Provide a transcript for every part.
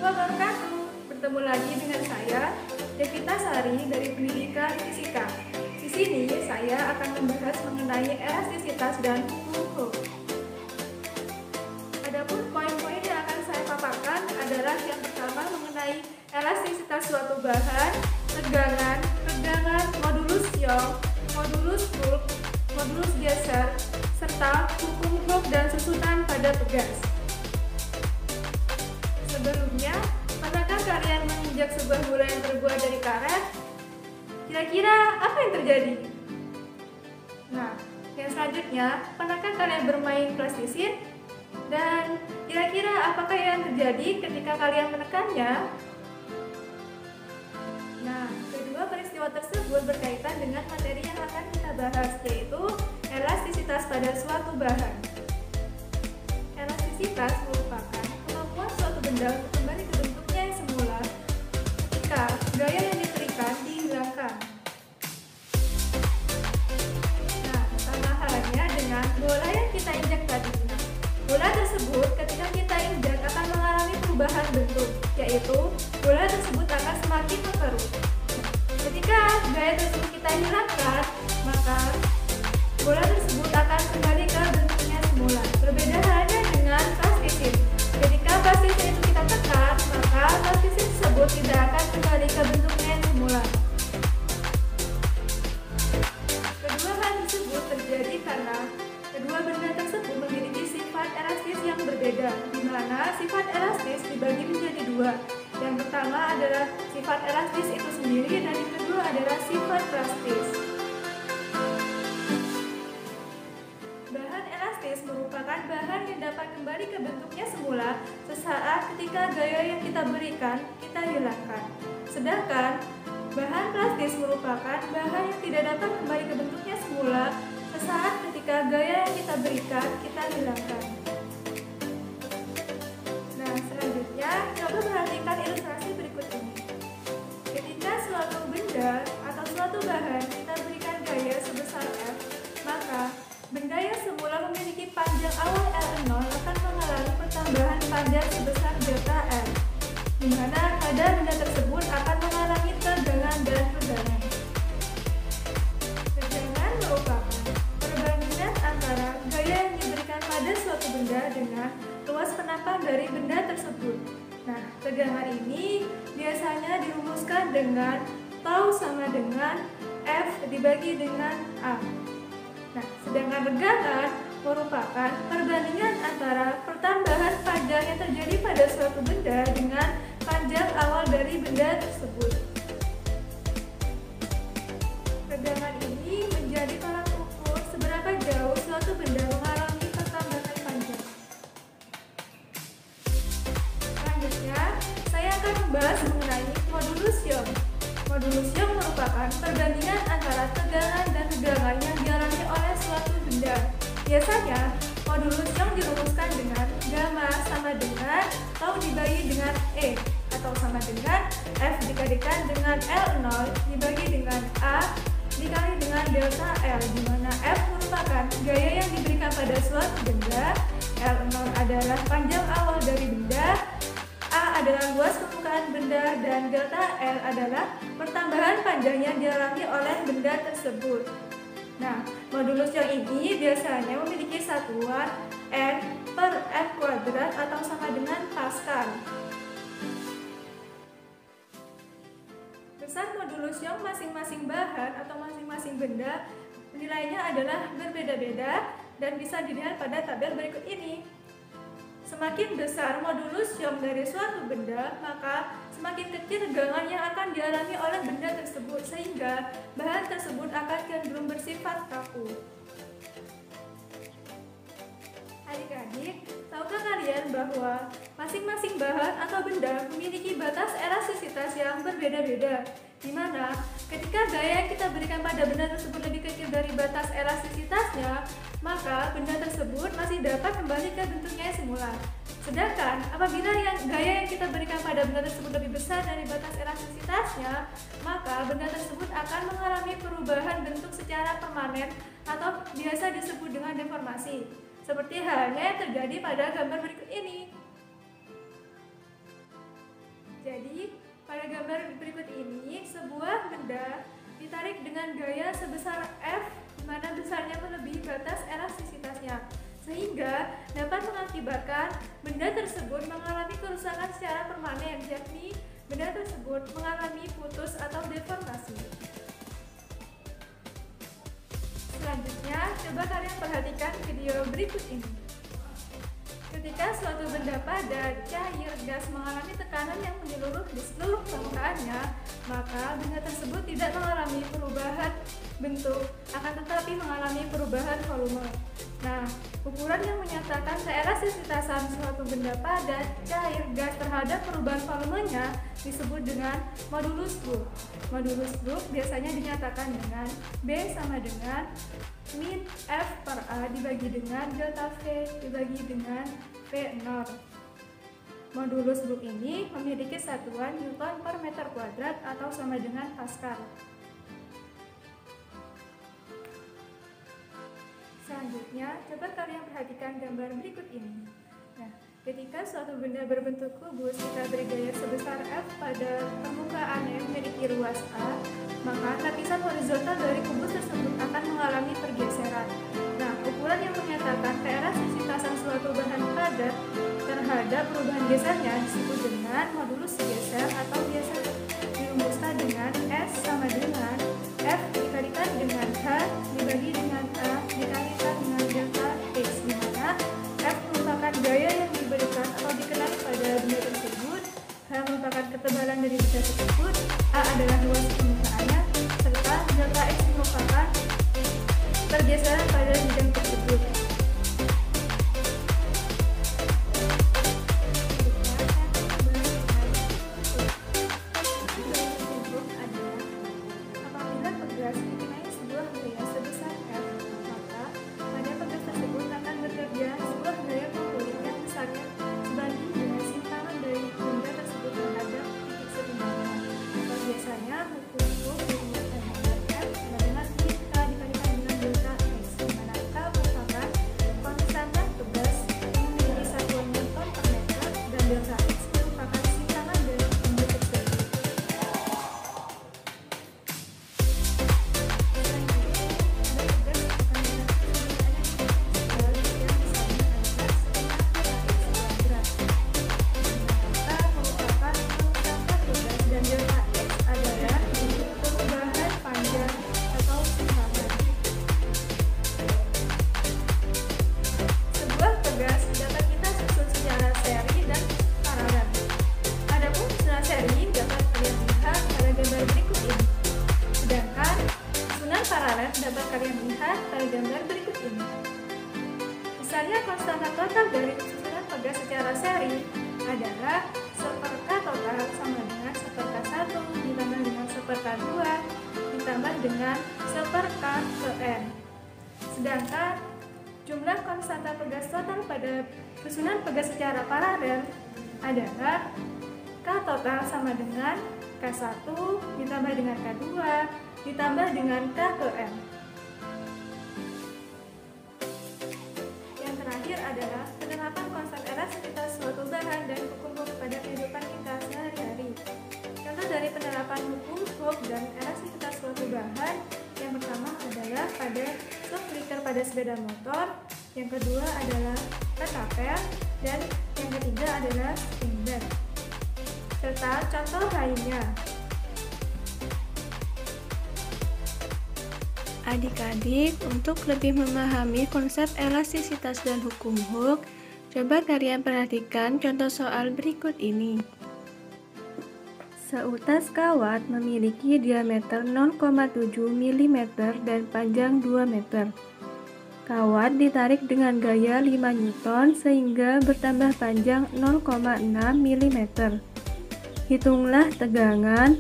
wabarakatuh. Bertemu lagi dengan saya, Devita Sari dari Pendidikan Fisika. Di sini saya akan membahas mengenai elastisitas dan hukum. Adapun poin-poin yang akan saya paparkan adalah yang pertama mengenai elastisitas suatu bahan, tegangan, modulus Young, modulus bulk, modulus geser, serta hukum Hooke dan susunan pada pegas. Sebelumnya, pernahkah kalian menginjak sebuah bola yang terbuat dari karet? Kira-kira apa yang terjadi? Nah, yang selanjutnya, pernahkah kalian bermain plastisin? Dan kira-kira apakah yang terjadi ketika kalian menekannya? Nah, kedua peristiwa tersebut berkaitan dengan materi yang akan kita bahas, yaitu elastisitas pada suatu bahan. Elastisitas merupakan kemampuan suatu benda untuk kembali ke bentuknya yang semula ketika gaya yang diberikan dihilangkan. Nah, sama halnya dengan bola yang kita injak tadi. Bola tersebut ketika kita injak akan mengalami perubahan bentuk, yaitu bola tersebut akan semakin mengkerut. Ketika gaya tersebut kita hilangkan, maka bola tersebut akan kembali ke bentuknya semula. Berbeda halnya dengan plastisin. Ketika plastisin itu kita tekan, maka plastisin tersebut tidak akan kembali ke bentuknya yang semula. Kedua hal tersebut terjadi karena kedua benda tersebut memiliki sifat elastis yang berbeda, di mana sifat elastis dibagi menjadi dua. Yang pertama adalah sifat elastis itu sendiri, dan yang kedua adalah sifat plastis. Bahan elastis merupakan bahan yang dapat kembali ke bentuknya semula sesaat ketika gaya yang kita berikan kita hilangkan. Sedangkan bahan plastis merupakan bahan yang tidak dapat kembali ke bentuknya semula sesaat ketika gaya yang kita berikan kita hilangkan. Nah, selanjutnya coba perhatikan ilustrasi berikut ini. Ketika suatu benda atau suatu bahan kita berikan gaya sebesar F, maka benda yang semula memiliki panjang awal L0 akan mengalami pertambahan panjang sebesar delta L, di mana pada benda tersebut akan mengalami tegangan dan tegangan. Tegangan merupakan perbandingan antara gaya yang diberikan pada suatu benda dengan luas penampang dari benda tersebut. Nah, tegangan ini biasanya dirumuskan dengan tau sama dengan F dibagi dengan A. Nah, sedangkan tegangan merupakan perbandingan antara pertambahan panjang yang terjadi pada suatu benda dengan panjang awal dari benda tersebut. Tegangan ini menjadi tolak ukur seberapa jauh suatu benda mengalami pertambahan panjang. Selanjutnya, saya akan membahas mengenai modulus Young. Modulus Young merupakan perbandingan antara tegangan dan tegangan yang dialami oleh suatu benda. Biasanya, modulus Young dirumuskan dengan gamma sama dengan tau dibagi dengan E, atau sama dengan F dikalikan dengan L0 dibagi dengan A dikali dengan delta L, di mana F merupakan gaya yang diberikan pada suatu benda, L0 adalah panjang awal dari benda, A adalah luas permukaan benda, dan delta L adalah pertambahan panjang yang dialami oleh benda tersebut. Nah, modulus Young ini biasanya memiliki satuan N per F kuadrat atau sama dengan Pascal. Besar modulus Young masing-masing bahan atau masing-masing benda nilainya adalah berbeda-beda dan bisa dilihat pada tabel berikut ini. Semakin besar modulus Young dari suatu benda, maka semakin kecil tegangan yang akan dialami oleh benda tersebut, sehingga bahan tersebut akan cenderung bersifat kaku. Adik-adik, tahukah kalian bahwa masing-masing bahan atau benda memiliki batas elastisitas yang berbeda-beda, di mana ketika gaya yang kita berikan pada benda tersebut lebih kecil dari batas elastisitasnya, maka benda tersebut masih dapat kembali ke bentuknya semula. Sedangkan apabila gaya yang kita berikan pada benda tersebut lebih besar dari batas elastisitasnya, maka benda tersebut akan mengalami perubahan bentuk secara permanen atau biasa disebut dengan deformasi. Seperti halnya yang terjadi pada gambar berikut ini. Jadi, pada gambar berikut ini, sebuah benda ditarik dengan gaya sebesar F, di mana besarnya melebihi batas elastisitasnya, sehingga dapat mengakibatkan benda tersebut mengalami kerusakan secara permanen, yakni benda tersebut mengalami putus atau deformasi. Selanjutnya, coba kalian perhatikan video berikut ini. Ketika suatu benda padat, cair, gas mengalami tekanan yang menyeluruh di seluruh permukaannya, maka benda tersebut tidak mengalami perubahan bentuk, akan tetapi mengalami perubahan volume. Nah, ukuran yang menyatakan keelastisitasan suatu benda padat, cair, gas terhadap perubahan volumenya disebut dengan modulus Brooke. Modulus Brooke biasanya dinyatakan dengan B sama dengan min F per A dibagi dengan delta V dibagi dengan V0. Modulus Brooke ini memiliki satuan Newton per meter kuadrat atau sama dengan Pascal. Selanjutnya, coba kalian perhatikan gambar berikut ini. Nah, ketika suatu benda berbentuk kubus jika beri gaya sebesar F pada permukaan yang memiliki ruas A, maka lapisan horizontal dari kubus tersebut akan mengalami pergeseran. Nah, ukuran yang menyatakan keelastisitasan suatu bahan padat terhadap perubahan gesernya disebut dengan modulus geser atau biasa dirumuskan dengan S sama dengan F dikalikan dengan H dibagi dengan A dikalikan dengan delta X, di mana F merupakan gaya yang diberikan atau dikenali pada benda tersebut, H merupakan ketebalan dari benda tersebut, A adalah luas permukaannya, serta delta X merupakan pergeseran pada bidang tersebut. Apabila pegas dikenai sebuah gaya sebesar F, maka pada pegas tersebut akan bekerja sebuah gaya pengulik yang besarnya sebanding dengan sintangan dari benda tersebut terhadap titik setimbangan. Biasanya hukum dirumuskan dengan F sama dengan K dikalikan dengan delta X, di mana K merupakan konstanta pegas yang memiliki satuan Newton per meter dan delta X merupakan sintangan dari benda tersebut. Dapat kalian lihat pada gambar berikut ini. Misalnya konstanta total dari susunan pegas secara seri adalah 1/K total sama dengan 1/K1 ditambah dengan 1/K2 ditambah dengan 1/K ke N. Sedangkan jumlah konstanta pegas total pada susunan pegas secara paralel adalah K total sama dengan K1 ditambah dengan K2 ditambah dengan K ke M. Yang terakhir adalah penerapan konsep elastisitas suatu bahan dan hukum Hooke pada kehidupan kita sehari-hari. Contoh dari penerapan hukum Hooke dan elastisitas suatu bahan, yang pertama adalah pada shock flicker pada sepeda motor, yang kedua adalah ketapel, dan yang ketiga adalah spring bed. Serta contoh lainnya. Adik-adik, untuk lebih memahami konsep elastisitas dan hukum Hooke, coba kalian perhatikan contoh soal berikut ini. Seutas kawat memiliki diameter 0,7 mm dan panjang 2 meter. Kawat ditarik dengan gaya 5 Newton sehingga bertambah panjang 0,6 mm. Hitunglah tegangan,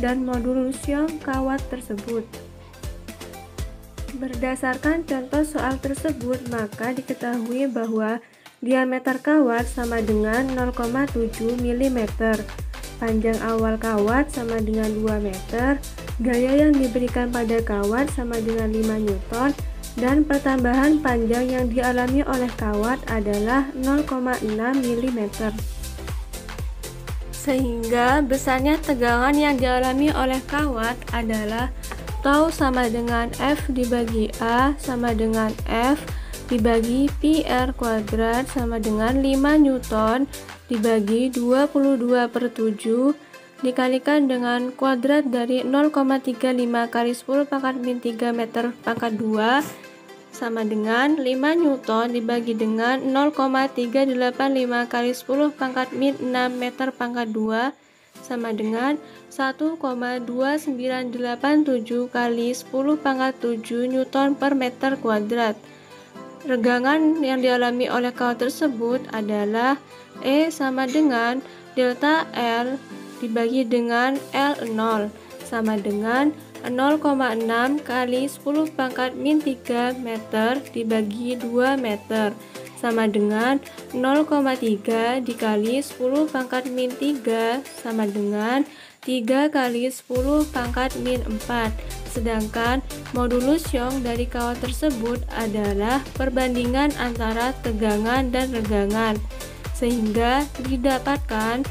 dan modulus Young kawat tersebut. Berdasarkan contoh soal tersebut, maka diketahui bahwa diameter kawat sama dengan 0,7 mm, panjang awal kawat sama dengan 2 meter, gaya yang diberikan pada kawat sama dengan 5 Newton, dan pertambahan panjang yang dialami oleh kawat adalah 0,6 mm. sehingga besarnya tegangan yang dialami oleh kawat adalah tau sama dengan F dibagi A sama dengan F dibagi pi R kuadrat sama dengan 5 Newton dibagi 22/7 dikalikan dengan kuadrat dari 0,35 kali 10 pangkat min 3 meter pangkat 2 sama dengan 5 Newton dibagi dengan 0,385 kali 10 pangkat min 6 meter pangkat 2 sama dengan 1,2987 kali 10 pangkat 7 Newton per meter kuadrat. Regangan yang dialami oleh kawat tersebut adalah E sama dengan delta L dibagi dengan L0 sama dengan 0,6 kali 10 pangkat min 3 meter dibagi 2 meter sama dengan 0,3 dikali 10 pangkat min 3 sama dengan 3 kali 10 pangkat min 4. Sedangkan modulus Young dari kawat tersebut adalah perbandingan antara tegangan dan regangan, sehingga didapatkan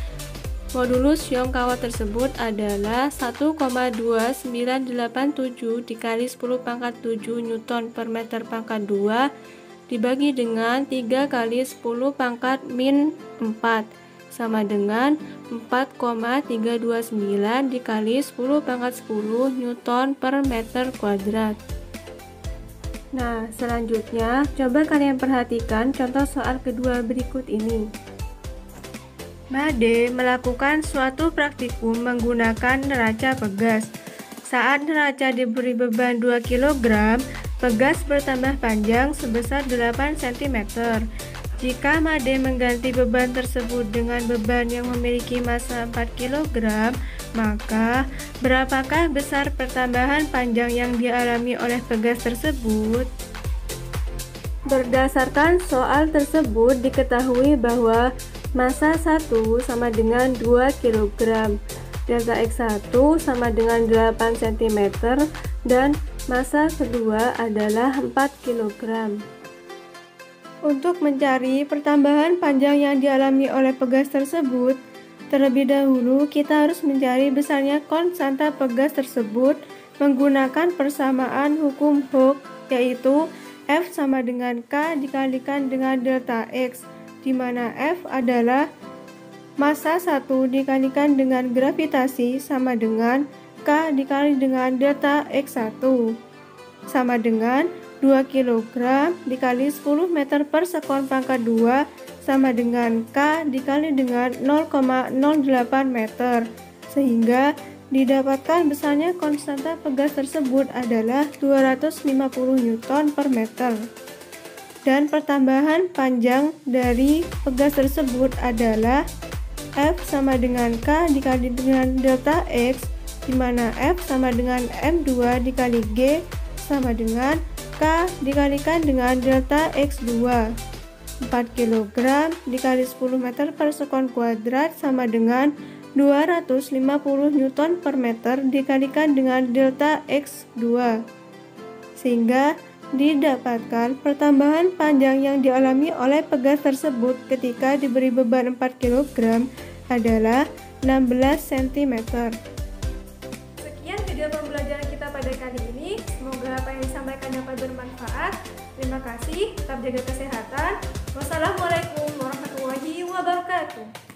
modulus Young kawat tersebut adalah 1,2987 dikali 10 pangkat 7 Newton per meter pangkat 2 dibagi dengan 3 kali 10 pangkat min 4 sama dengan 4,329 dikali 10 pangkat 10 Newton per meter kuadrat. Nah, selanjutnya coba kalian perhatikan contoh soal kedua berikut ini. Made melakukan suatu praktikum menggunakan neraca pegas. Saat neraca diberi beban 2 kg, pegas bertambah panjang sebesar 8 cm. Jika Made mengganti beban tersebut dengan beban yang memiliki massa 4 kg, maka berapakah besar pertambahan panjang yang dialami oleh pegas tersebut? Berdasarkan soal tersebut diketahui bahwa massa 1 sama dengan 2 kg, delta X1 sama dengan 8 cm, dan massa kedua adalah 4 kg. Untuk mencari pertambahan panjang yang dialami oleh pegas tersebut, terlebih dahulu kita harus mencari besarnya konstanta pegas tersebut menggunakan persamaan hukum Hooke, yaitu F sama dengan K dikalikan dengan delta X, di mana F adalah massa 1 dikalikan dengan gravitasi sama dengan K dikali dengan delta X1 sama dengan 2 kg dikali 10 meter per sekon pangkat 2 sama dengan K dikali dengan 0,08 meter, sehingga didapatkan besarnya konstanta pegas tersebut adalah 250 Newton per meter. Dan pertambahan panjang dari pegas tersebut adalah F sama dengan K dikali dengan delta X, di mana F sama dengan M2 dikali G sama dengan K dikalikan dengan delta X2. 4 kg dikali 10 meter per sekon kuadrat sama dengan 250 Newton per meter dikalikan dengan delta X2, sehingga didapatkan pertambahan panjang yang dialami oleh pegas tersebut ketika diberi beban 4 kg adalah 16 cm. Sekian video pembelajaran kita pada kali ini. Semoga apa yang disampaikan dapat bermanfaat. Terima kasih, tetap jaga kesehatan. Wassalamualaikum warahmatullahi wabarakatuh.